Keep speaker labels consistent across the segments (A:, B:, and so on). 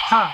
A: Hey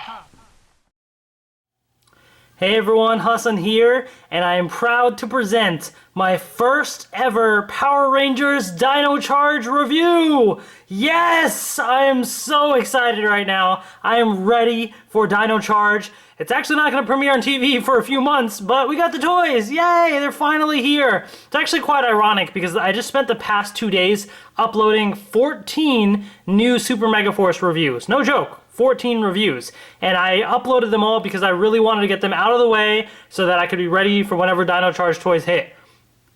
A: everyone, Hassan here, and I am proud to present my first ever Power Rangers Dino Charge review! Yes! I am so excited right now. I am ready for Dino Charge. It's actually not going to premiere on TV for a few months, but we got the toys! Yay! They're finally here! It's actually quite ironic because I just spent the past 2 days uploading 14 new Super Mega Force reviews. No joke. 14 reviews, and I uploaded them all because I really wanted to get them out of the way so that I could be ready for whenever Dino Charge toys hit.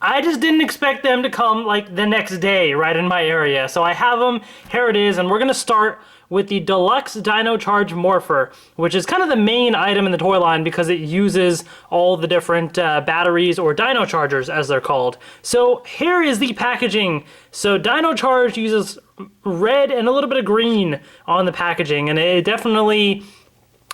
A: I just didn't expect them to come like the next day right in my area, so I have them. Here it is, and we're gonna start with the Deluxe Dino Charge Morpher, which is kind of the main item in the toy line because it uses all the different batteries, or Dino Chargers as they're called. So here is the packaging. So Dino Charge uses red and a little bit of green on the packaging, and it definitely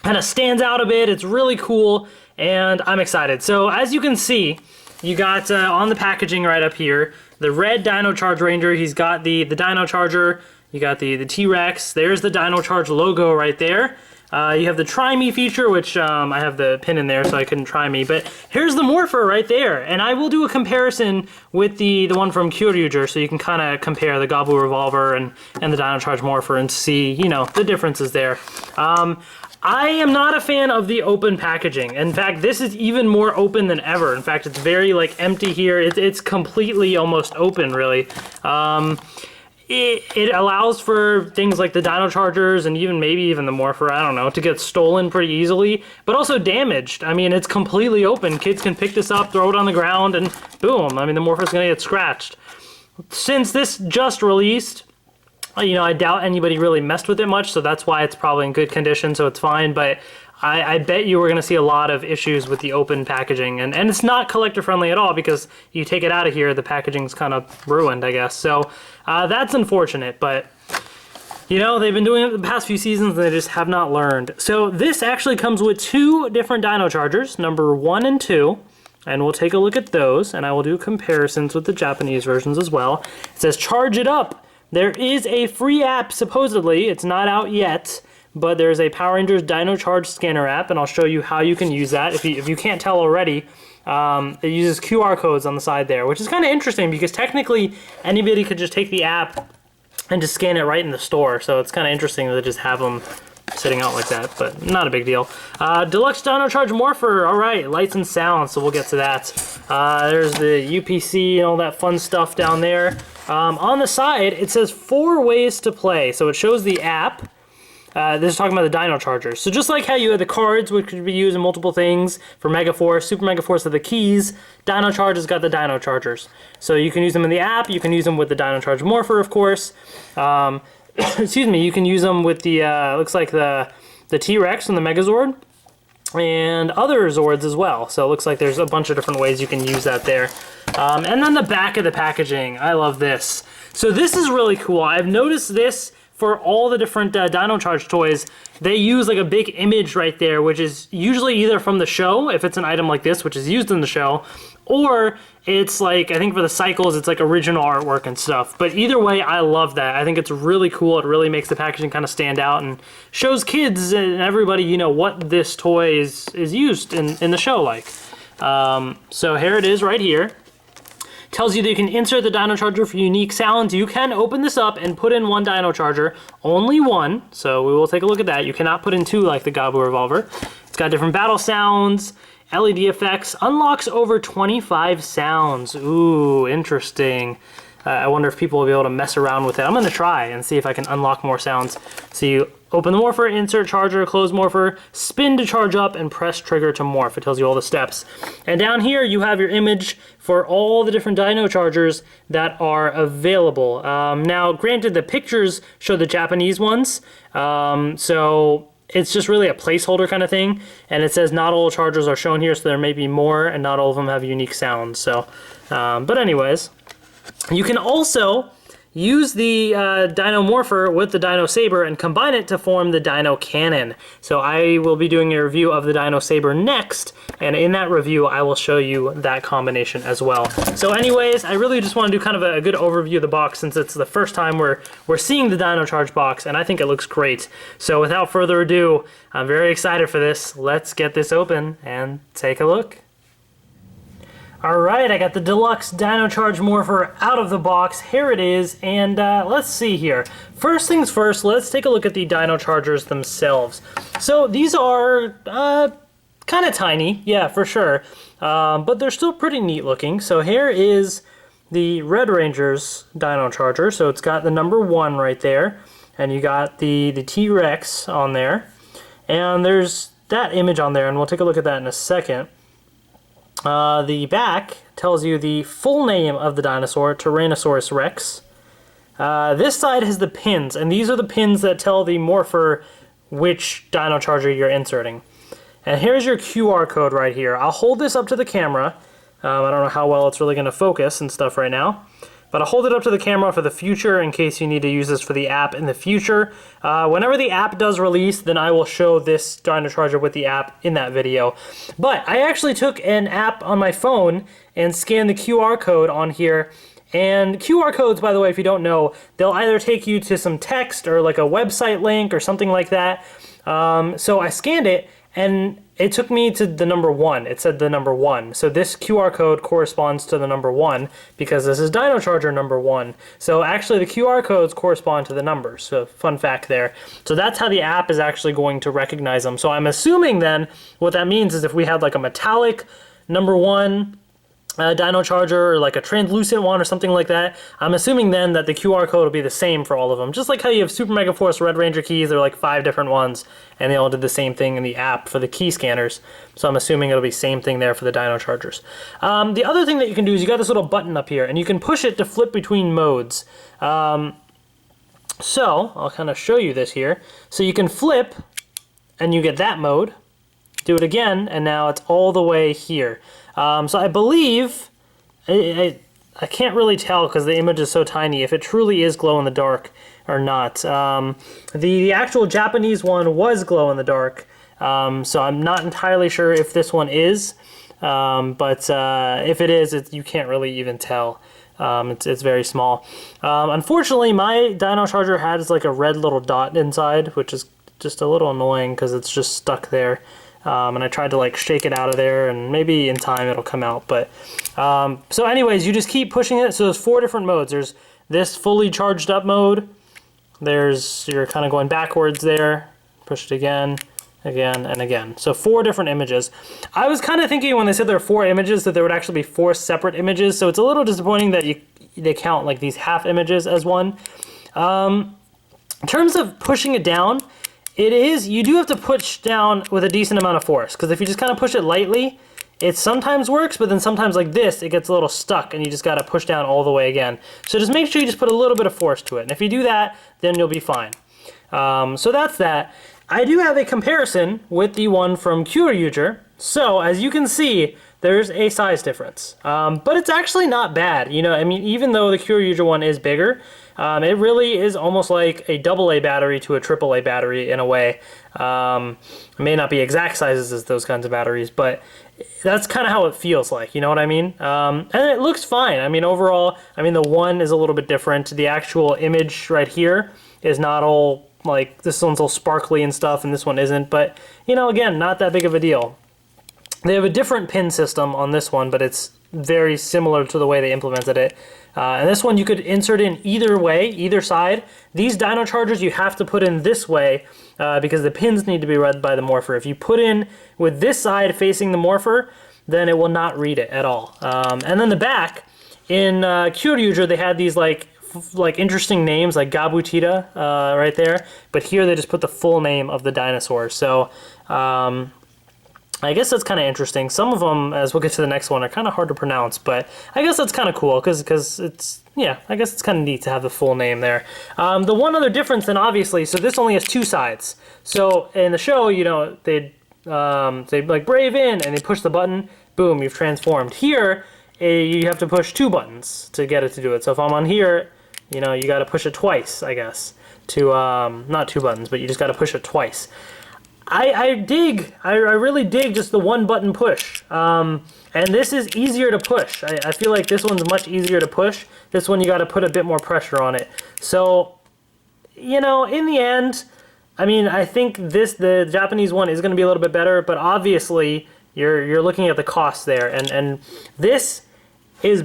A: kind of stands out a bit. It's really cool, and I'm excited. So as you can see, you got on the packaging right up here, the red Dino Charge Ranger. He's got the Dino Charger. You got the T-Rex. There's the Dino Charge logo right there. You have the Try Me feature, which I have the pin in there so I couldn't try me. But here's the Morpher right there. And I will do a comparison with the one from Kyoryuger, so you can kind of compare the Gabu Revolver and the Dino Charge Morpher and see, you know, the differences there. I am not a fan of the open packaging. In fact, this is even more open than ever. In fact, it's very like empty here. It's completely almost open, really. It allows for things like the Dino Chargers and maybe even the Morpher, I don't know, to get stolen pretty easily, but also damaged. I mean, it's completely open. Kids can pick this up, throw it on the ground, and boom, I mean, the Morpher's gonna get scratched. Since this just released, you know, I doubt anybody really messed with it much, so that's why it's probably in good condition, so it's fine, but I bet you we're going to see a lot of issues with the open packaging, and it's not collector friendly at all because you take it out of here, the packaging's kind of ruined, I guess. So that's unfortunate, but you know, they've been doing it the past few seasons and they just have not learned. So this actually comes with 2 different Dino Chargers, number 1 and 2, and we'll take a look at those, and I will do comparisons with the Japanese versions as well. It says charge it up. There is a free app, supposedly. It's not out yet, but there's a Power Rangers Dino Charge scanner app, and I'll show you how you can use that. If you can't tell already, it uses QR codes on the side there, which is kind of interesting because technically anybody could just take the app and just scan it right in the store. So it's kind of interesting that they just have them sitting out like that, but not a big deal. Deluxe Dino Charge Morpher, all right, lights and sound, so we'll get to that. There's the UPC and all that fun stuff down there. On the side, it says 4 ways to play. So it shows the app. This is talking about the Dino Chargers. So just like how you had the cards, which could be used in multiple things, for Mega Force, Super Mega Force are the keys, Dino Charge has got the Dino Chargers. So you can use them in the app, you can use them with the Dino Charge Morpher, of course. Excuse me, you can use them with the, looks like the T-Rex and the Megazord, and other Zords as well. So it looks like there's a bunch of different ways you can use that there. And then the back of the packaging, I love this. So this is really cool. I've noticed this for all the different Dino Charge toys. They use like a big image right there, which is usually either from the show, if it's an item like this, which is used in the show, or it's like, I think for the cycles, it's like original artwork and stuff. But either way, I love that. I think it's really cool. It really makes the packaging kind of stand out and shows kids and everybody, you know, what this toy is used in the show like. So here it is right here. Tells you that you can insert the Dino Charger for unique sounds. You can open this up and put in 1 Dino Charger, only 1, so we will take a look at that. You cannot put in 2 like the Gabu Revolver. It's got different battle sounds, LED effects, unlocks over 25 sounds. Ooh, interesting. I wonder if people will be able to mess around with it. I'm gonna try and see if I can unlock more sounds. So you open the Morpher, insert Charger, close Morpher, spin to charge up, and press trigger to morph. It tells you all the steps. And down here you have your image for all the different Dino Chargers that are available. Now, granted, the pictures show the Japanese ones, so it's just really a placeholder kind of thing. And it says not all Chargers are shown here, so there may be more, and not all of them have unique sounds. So, but anyways, you can also use the Dino Morpher with the Dino Saber and combine it to form the Dino Cannon. So I will be doing a review of the Dino Saber next, and in that review I will show you that combination as well. So anyways, I really just want to do kind of a good overview of the box since it's the first time we're seeing the Dino Charge box, and I think it looks great. So without further ado, I'm very excited for this. Let's get this open and take a look. Alright, I got the Deluxe Dino Charge Morpher out of the box. Here it is, and let's see here. First things first, let's take a look at the Dino Chargers themselves. So these are kind of tiny, yeah, for sure, but they're still pretty neat looking. So here is the Red Rangers Dino Charger. So it's got the number 1 right there, and you got the T-Rex on there, and there's that image on there, and we'll take a look at that in a second. The back tells you the full name of the dinosaur, Tyrannosaurus Rex. This side has the pins, and these are the pins that tell the Morpher which Dino Charger you're inserting. And here's your QR code right here. I'll hold this up to the camera. I don't know how well it's really going to focus and stuff right now, but I'll hold it up to the camera for the future in case you need to use this for the app in the future. Whenever the app does release, then I will show this Dino Charger with the app in that video. But I actually took an app on my phone and scanned the QR code on here. And QR codes, by the way, if you don't know, they'll either take you to some text or like a website link or something like that. So I scanned it, and it took me to the number 1. It said the number 1. So this QR code corresponds to the number 1 because this is Dino Charger number 1. So actually the QR codes correspond to the numbers. So fun fact there. So that's how the app is actually going to recognize them. So I'm assuming then what that means is if we had like a metallic number 1 Dino Charger or like a translucent one or something like that, I'm assuming then that the QR code will be the same for all of them. Just like how you have Super Mega Force Red Ranger keys, there are like 5 different ones, and they all did the same thing in the app for the key scanners. So I'm assuming it'll be same thing there for the Dino Chargers. The other thing that you can do is you got this little button up here, and you can push it to flip between modes. So I'll kind of show you this here. So you can flip, and you get that mode. Do it again, and now it's all the way here. So I believe, I can't really tell because the image is so tiny if it truly is glow in the dark or not. The actual Japanese one was glow in the dark, so I'm not entirely sure if this one is, but if it is, you can't really even tell. It's very small. Unfortunately, my Dino Charger has like a red little dot inside, which is just a little annoying because it's just stuck there. And I tried to like shake it out of there, and maybe in time it'll come out. But so anyways, you just keep pushing it. So there's 4 different modes. There's this fully charged up mode. You're kind of going backwards there. Push it again, again, and again. So 4 different images. I was kind of thinking when they said there are 4 images that there would actually be 4 separate images. So it's a little disappointing that they count like these half images as one. In terms of pushing it down, you do have to push down with a decent amount of force, because if you just kind of push it lightly, it sometimes works, but then sometimes like this, it gets a little stuck and you just got to push down all the way again. So just make sure you just put a little bit of force to it, and if you do that, then you'll be fine. So that's that. I do have a comparison with the one from Kyoryuger. So as you can see, there's a size difference, but it's actually not bad. You know, I mean, even though the Kyoryuger one is bigger, it really is almost like a AA battery to a AAA battery in a way. It may not be exact sizes as those kinds of batteries, but that's kind of how it feels like, you know what I mean? And it looks fine. I mean, overall, I mean, the one is a little bit different. The actual image right here is not all, like, this one's all sparkly and stuff, and this one isn't, but, you know, again, not that big of a deal. They have a different pin system on this one, but it's very similar to the way they implemented it. And this one you could insert in either way, either side. These Dino Chargers you have to put in this way because the pins need to be read by the Morpher. If you put in with this side facing the Morpher, then it will not read it at all. And then the back, in Kyoryuger they had these like interesting names like Gabutita right there, but here they just put the full name of the dinosaur. So I guess that's kind of interesting. Some of them, as we'll get to the next one, are kind of hard to pronounce, but I guess that's kind of cool because it's, yeah, I guess it's kind of neat to have the full name there. The one other difference then, obviously, so this only has two sides. So in the show, you know, they'd like brave in and they push the button, boom, you've transformed. Here, you have to push two buttons to get it to do it. So if I'm on here, You know, you got to push it twice, I guess, to, not 2 buttons, but you just got to push it twice. I really dig just the 1-button push. And this is easier to push. I feel like this one's much easier to push. This one you got to put a bit more pressure on it. So, you know, in the end, I mean, I think the Japanese one is going to be a little bit better, but obviously you're looking at the cost there, and this is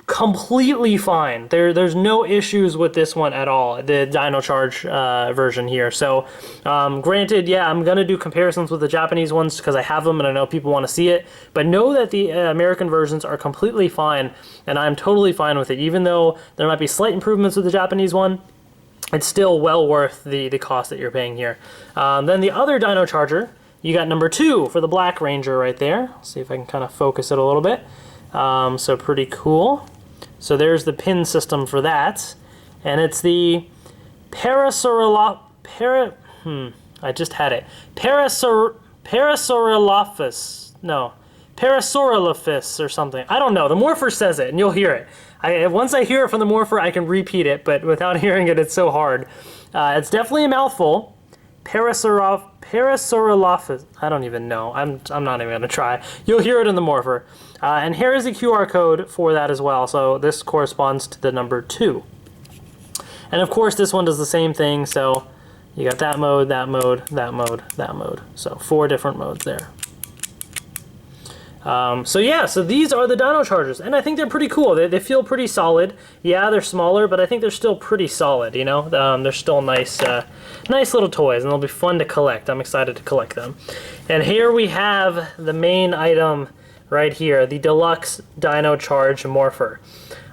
A: completely fine. There's no issues with this one at all, the Dino Charge version here. So granted, yeah, I'm gonna do comparisons with the Japanese ones because I have them and I know people want to see it, but know that the American versions are completely fine, and I'm totally fine with it. Even though there might be slight improvements with the Japanese one, it's still well worth the cost that you're paying here. Then the other Dino Charger, you got number 2 for the Black Ranger right there. Let's see if I can kind of focus it a little bit. So pretty cool. So there's the pin system for that, and it's the Parasaurolophus or something. I don't know. The Morpher says it, and you'll hear it. Once I hear it from the Morpher, I can repeat it, but without hearing it, it's so hard. It's definitely a mouthful. Parasaurolophus. I don't even know. I'm not even gonna try. You'll hear it in the Morpher. And here is a QR code for that as well. So this corresponds to the number 2. And of course, this one does the same thing. So you got that mode, that mode, that mode, that mode. So 4 different modes there. So yeah, so these are the Dino Chargers, and I think they're pretty cool. They feel pretty solid. Yeah, they're smaller, but I think they're still pretty solid, you know? They're still nice, nice little toys, and they'll be fun to collect. I'm excited to collect them. And here we have the main item right here, the Deluxe Dino Charge Morpher.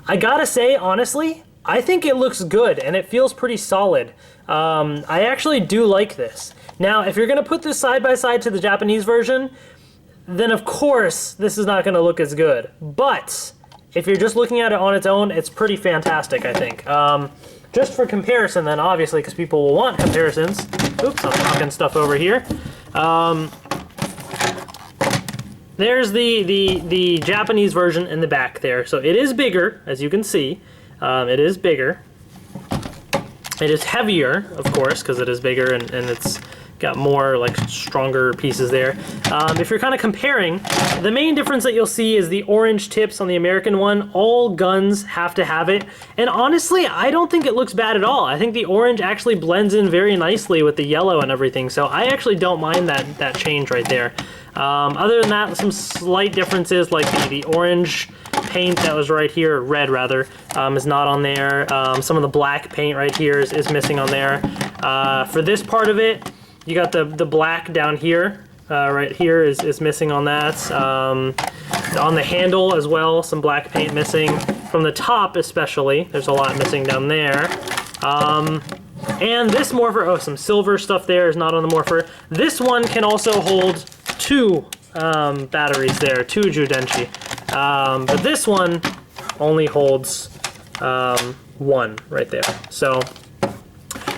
A: I gotta say, honestly, I think it looks good, and it feels pretty solid. I actually do like this. Now, if you're gonna put this side by side to the Japanese version, then of course this is not going to look as good. But if you're just looking at it on its own, it's pretty fantastic, I think. Just for comparison then, obviously, because people will want comparisons. Oops, I'm knocking stuff over here. There's the Japanese version in the back there. So it is bigger, as you can see. It is bigger. It is heavier, of course, because it is bigger and it's got more like stronger pieces there. If you're kind of comparing, the main difference that you'll see is the orange tips on the American one. All guns have to have it, and honestly I don't think it looks bad at all. I think the orange actually blends in very nicely with the yellow and everything, so I actually don't mind that change right there. Other than that, some slight differences like the orange paint that was right here, red rather, is not on there. Some of the black paint right here is missing on there. For this part of it, you got the black down here, right here is missing on that. On the handle as well, some black paint missing. From the top especially, there's a lot missing down there. And this Morpher, oh, some silver stuff there is not on the Morpher. This one can also hold 2 batteries there, 2 Judenchi. But this one only holds 1 right there. So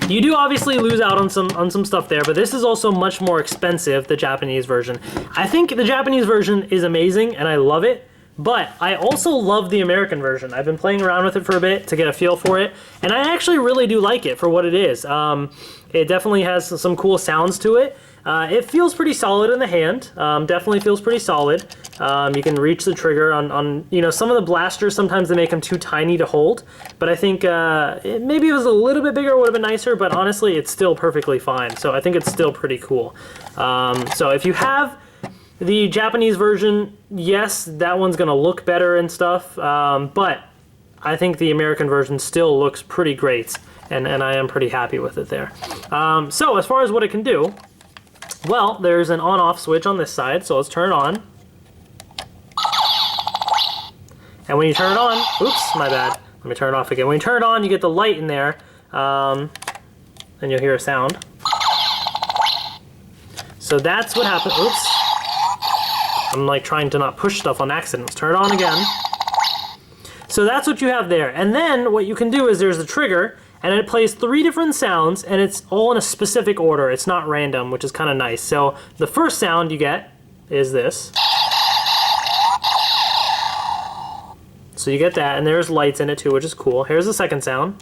A: you do obviously lose out on some stuff there, but this is also much more expensive, the Japanese version. I think the Japanese version is amazing, and I love it, but I also love the American version. I've been playing around with it for a bit to get a feel for it, and I actually really do like it for what it is. It definitely has some cool sounds to it. It feels pretty solid in the hand. Definitely feels pretty solid. You can reach the trigger on, you know, some of the blasters, sometimes they make them too tiny to hold, but I think maybe it was a little bit bigger, would have been nicer, but honestly, it's still perfectly fine. So I think it's still pretty cool. So if you have the Japanese version, yes, that one's gonna look better and stuff, but I think the American version still looks pretty great, and I am pretty happy with it there. So as far as what it can do, well, there's an on-off switch on this side, so let's turn it on. And when you turn it on, oops, my bad. Let me turn it off again. When you turn it on, you get the light in there, and you'll hear a sound. So that's what happened. Oops. I'm like trying to not push stuff on accident. Let's turn it on again. So that's what you have there. And then what you can do is there's the trigger, and it plays 3 different sounds, and it's all in a specific order. It's not random, which is kind of nice. So the first sound you get is this. So you get that, and there's lights in it too, which is cool. Here's the second sound.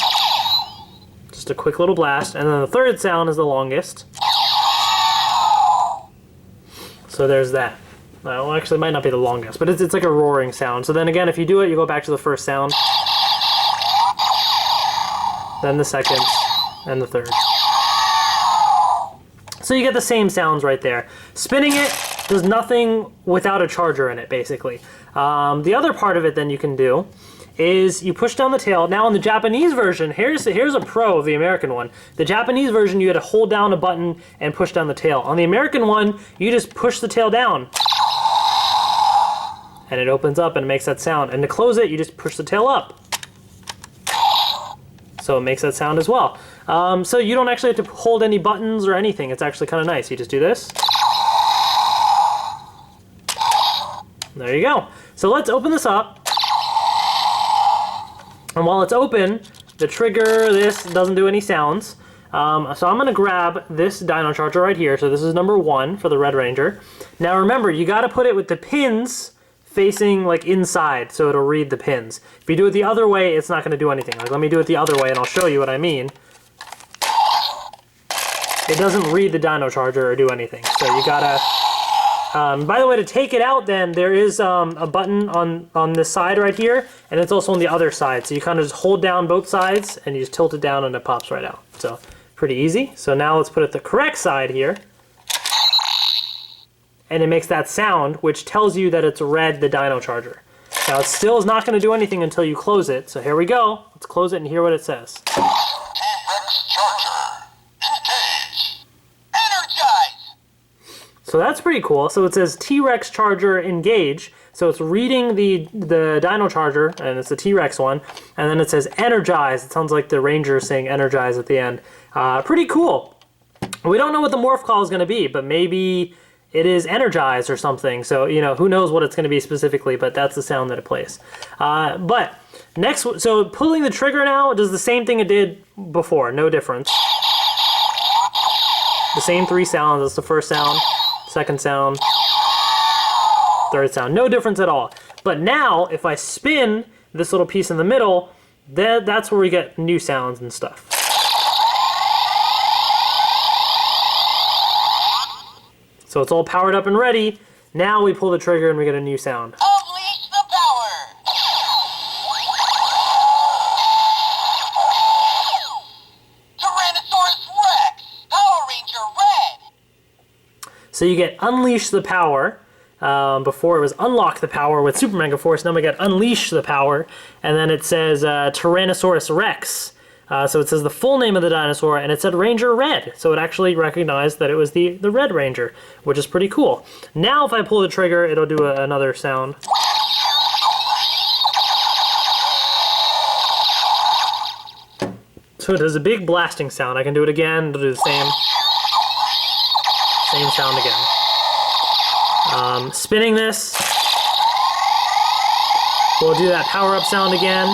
A: Just a quick little blast. And then the third sound is the longest. So there's that. Well, actually, it might not be the longest, but it's like a roaring sound. So then again, if you do it, you go back to the first sound, then the second, and the third. So you get the same sounds right there. Spinning it does nothing without a charger in it, basically. The other part of it then you can do is you push down the tail. Now in the Japanese version, here's a pro of the American one. The Japanese version, you had to hold down a button and push down the tail. On the American one, you just push the tail down. And it opens up and it makes that sound. And to close it, you just push the tail up. So it makes that sound as well. So you don't actually have to hold any buttons or anything. It's actually kind of nice. You just do this. There you go. So let's open this up. And while it's open, the trigger, this doesn't do any sounds. So I'm going to grab this Dino Charger right here. So this is number 1 for the Red Ranger. Now remember, you got to put it with the pins facing like inside, so it'll read the pins. If you do it the other way, it's not going to do anything. Like, let me do it the other way and I'll show you what I mean. It doesn't read the Dino Charger or do anything. So you gotta, by the way, to take it out then, there is a button on this side right here, and it's also on the other side. So you kind of just hold down both sides and you just tilt it down and it pops right out. So pretty easy. So now let's put it the correct side here. And it makes that sound, which tells you that it's read the Dino Charger. Now it still is not going to do anything until you close it. So here we go. Let's close it and hear what it says.
B: Deluxe Charger, engage, energize.
A: So that's pretty cool. So it says T-Rex Charger engage. So it's reading the Dino Charger, and it's the T-Rex one. And then it says energize. It sounds like the Ranger saying energize at the end. Pretty cool. We don't know what the morph call is going to be, but maybe it is energized or something. So, you know, who knows what it's going to be specifically, but that's the sound that it plays. But next, so pulling the trigger now does the same thing it did before, no difference. The same 3 sounds. That's the first sound, second sound, third sound. No difference at all. But now, if I spin this little piece in the middle, that's where we get new sounds and stuff. So it's all powered up and ready. Now we pull the trigger and we get a new sound.
B: Unleash the power! Tyrannosaurus Rex! Power Ranger Red!
A: So you get Unleash the Power. Before it was Unlock the Power with Super Mega Force. Now we got Unleash the Power. And then it says Tyrannosaurus Rex. So it says the full name of the dinosaur, and it said Ranger Red. So it actually recognized that it was the Red Ranger, which is pretty cool. Now if I pull the trigger, it'll do another sound. So it does a big blasting sound. I can do it again. It'll do the same sound again. Spinning this, we'll do that power-up sound again,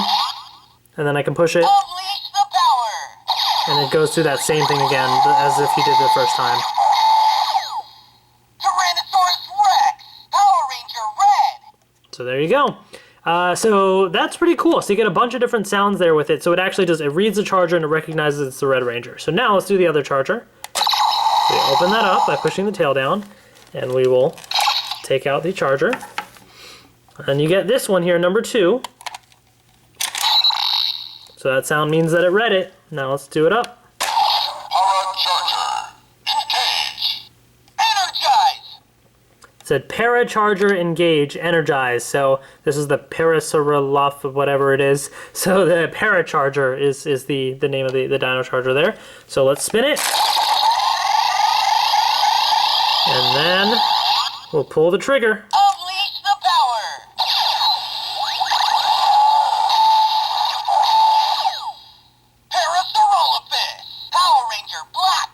A: and then I can push it. And it goes through that same thing again, as if you did the first time.
B: Tyrannosaurus Rex! Power Ranger Red!
A: So there you go. So that's pretty cool. So you get a bunch of different sounds there with it. So it actually does, it reads the charger and it recognizes it's the Red Ranger. So now let's do the other charger. So we open that up by pushing the tail down, and we will take out the charger. And you get this one here, number 2. So that sound means that it read it. Now let's do it up.
B: Power Charger, engage, energize.
A: It said Paracharger engage, energize. So this is the Parasauroloff, whatever it is. So the Paracharger is the name of the Dino Charger there. So let's spin it. And then we'll pull the trigger.
B: Unleash the power. Power Ranger Black.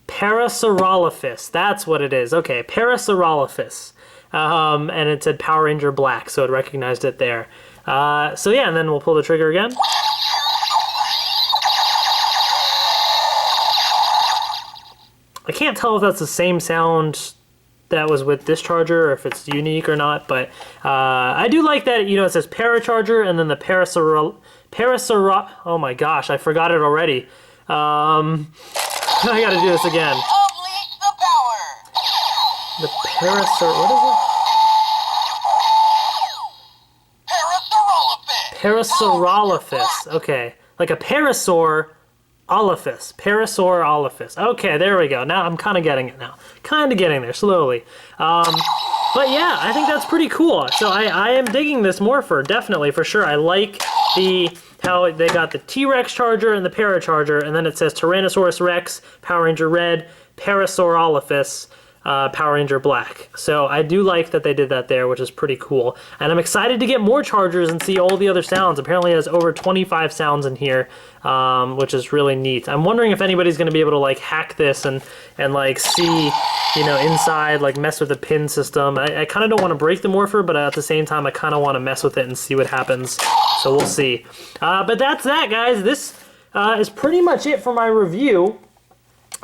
A: Parasaurolophus, that's what it is. Okay, Parasaurolophus. And it said Power Ranger Black, so it recognized it there. So yeah, and then we'll pull the trigger again. I can't tell if that's the same sound that was with this charger or if it's unique or not, but I do like that, you know, it says Paracharger and then the oh my gosh, I forgot it already. I gotta do this again.
B: Unleash the power.
A: The what is it? Parasaurolophus. Okay, like a parasaur. Parasaurolophus. Okay, there we go. Now I'm kind of getting it now. Kind of getting there, slowly. But yeah, I think that's pretty cool. So I am digging this Morpher, definitely, for sure. I like how they got the T-Rex Charger and the Paracharger, and then it says Tyrannosaurus Rex, Power Ranger Red, Parasaurolophus, Power Ranger Black. So I do like that they did that there, which is pretty cool. And I'm excited to get more chargers and see all the other sounds. Apparently it has over 25 sounds in here, which is really neat. I'm wondering if anybody's going to be able to like hack this and like see, you know, inside, like mess with the pin system. I kind of don't want to break the Morpher, but at the same time I kind of want to mess with it and see what happens. So we'll see. But that's that, guys. This is pretty much it for my review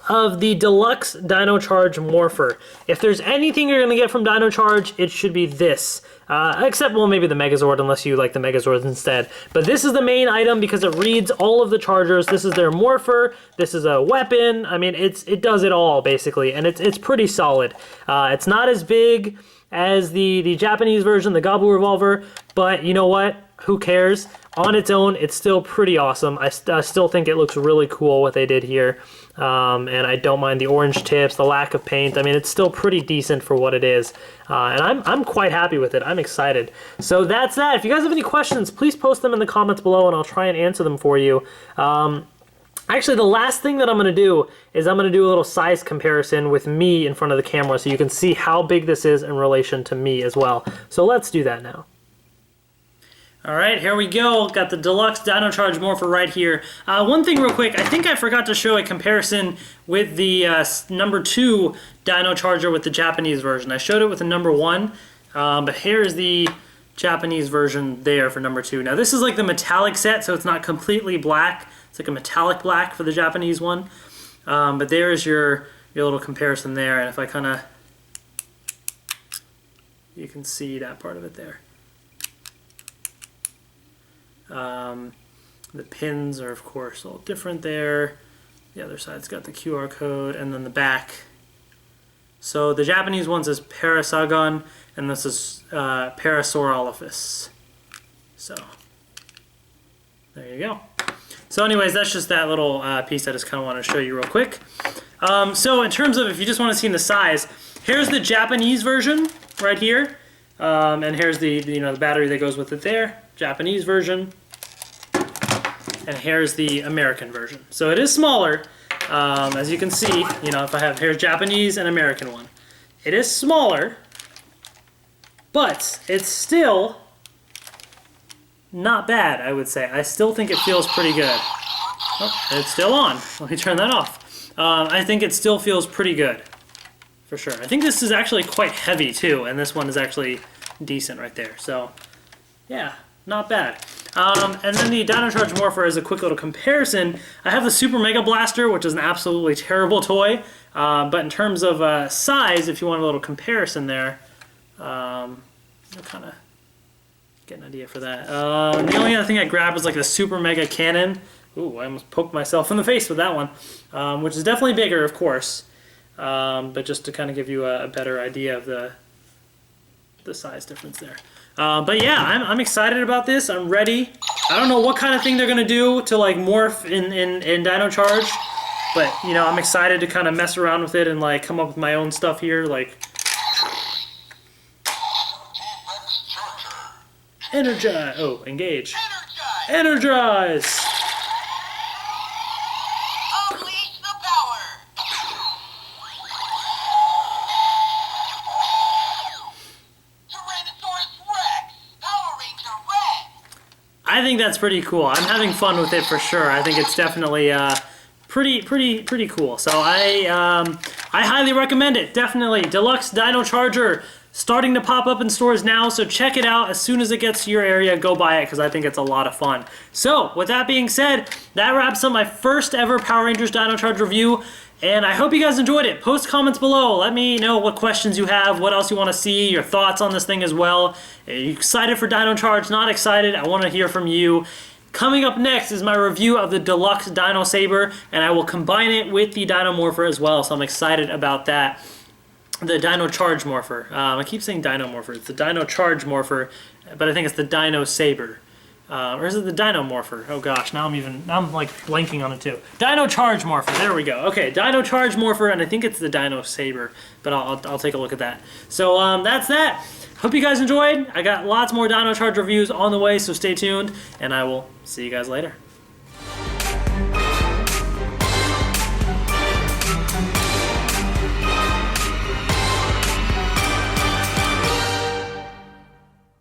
A: of the Deluxe Dino Charge Morpher. If there's anything you're going to get from Dino Charge, it should be this. Except, well, maybe the Megazord, unless you like the Megazords instead. But this is the main item because it reads all of the Chargers. This is their Morpher. This is a weapon. I mean, it does it all, basically. And it's pretty solid. It's not as big as the Japanese version, the Gobble Revolver. But you know what? Who cares? On its own, it's still pretty awesome. I still think it looks really cool what they did here. And I don't mind the orange tips, the lack of paint. I mean, it's still pretty decent for what it is. And I'm quite happy with it. I'm excited. So that's that. If you guys have any questions, please post them in the comments below and I'll try and answer them for you. Actually, the last thing that I'm going to do is I'm going to do a little size comparison with me in front of the camera so you can see how big this is in relation to me as well. So let's do that now. All right, here we go. Got the Deluxe Dino Charge Morpher right here. One thing real quick, I think I forgot to show a comparison with the number 2 Dino Charger with the Japanese version. I showed it with the number 1, but here's the Japanese version there for number 2. Now this is like the metallic set, so it's not completely black. It's like a metallic black for the Japanese one. But there's your little comparison there, and if I kind of, you can see that part of it there. The pins are, of course, all different there. The other side's got the QR code, and then the back. So the Japanese one says Parasagon, and this is Parasaurolophus. So there you go. So anyways, that's just that little piece I just kind of want to show you real quick. So in terms of, if you just want to see the size, here's the Japanese version right here, and here's the the battery that goes with it there. Japanese version. And here's the American version. So it is smaller, as you can see, if I have, here's Japanese and American one. It is smaller, but it's still not bad, I would say. I still think it feels pretty good. Oh, it's still on. Let me turn that off. I think it still feels pretty good, for sure. I think this is actually quite heavy too, and this one is actually decent right there. So, yeah, not bad. And then the Dino Charge Morpher is a quick little comparison. I have the Super Mega Blaster, which is an absolutely terrible toy. But in terms of size, if you want a little comparison there, you'll kind of get an idea for that. The only other thing I grabbed was like the Super Mega Cannon. Ooh, I almost poked myself in the face with that one, which is definitely bigger, of course. But just to kind of give you a better idea of the size difference there. But yeah, I'm excited about this. I'm ready. I don't know what kind of thing they're gonna do to like morph in Dino Charge, but I'm excited to kind of mess around with it and like come up with my own stuff here. Like, energize. Oh, engage. Energize.
B: Unleash the power. Tyrannosaurus Rex, Power Ranger Red.
A: I think that's pretty cool. I'm having fun with it for sure. I think it's definitely pretty cool. So I highly recommend it. Definitely Deluxe Dino Charger starting to pop up in stores now, so check it out. As soon as it gets to your area, go buy it because I think it's a lot of fun. So, with that being said, that wraps up my first ever Power Rangers Dino Charge review. And I hope you guys enjoyed it. Post comments below. Let me know what questions you have, what else you want to see, your thoughts on this thing as well. Are you excited for Dino Charge? Not excited? I want to hear from you. Coming up next is my review of the Deluxe Dino Saber, and I will combine it with the Dino Morpher as well, so I'm excited about that. The Dino Charge Morpher. I keep saying Dino Morpher. It's the Dino Charge Morpher, but I think it's the Dino Saber. Or is it the Dino Morpher? Oh gosh, now I'm like blanking on it too. Dino Charge Morpher, there we go. Okay, Dino Charge Morpher, and I think it's the Dino Saber, but I'll take a look at that. So that's that. Hope you guys enjoyed. I got lots more Dino Charge reviews on the way, so stay tuned, and I will see you guys later.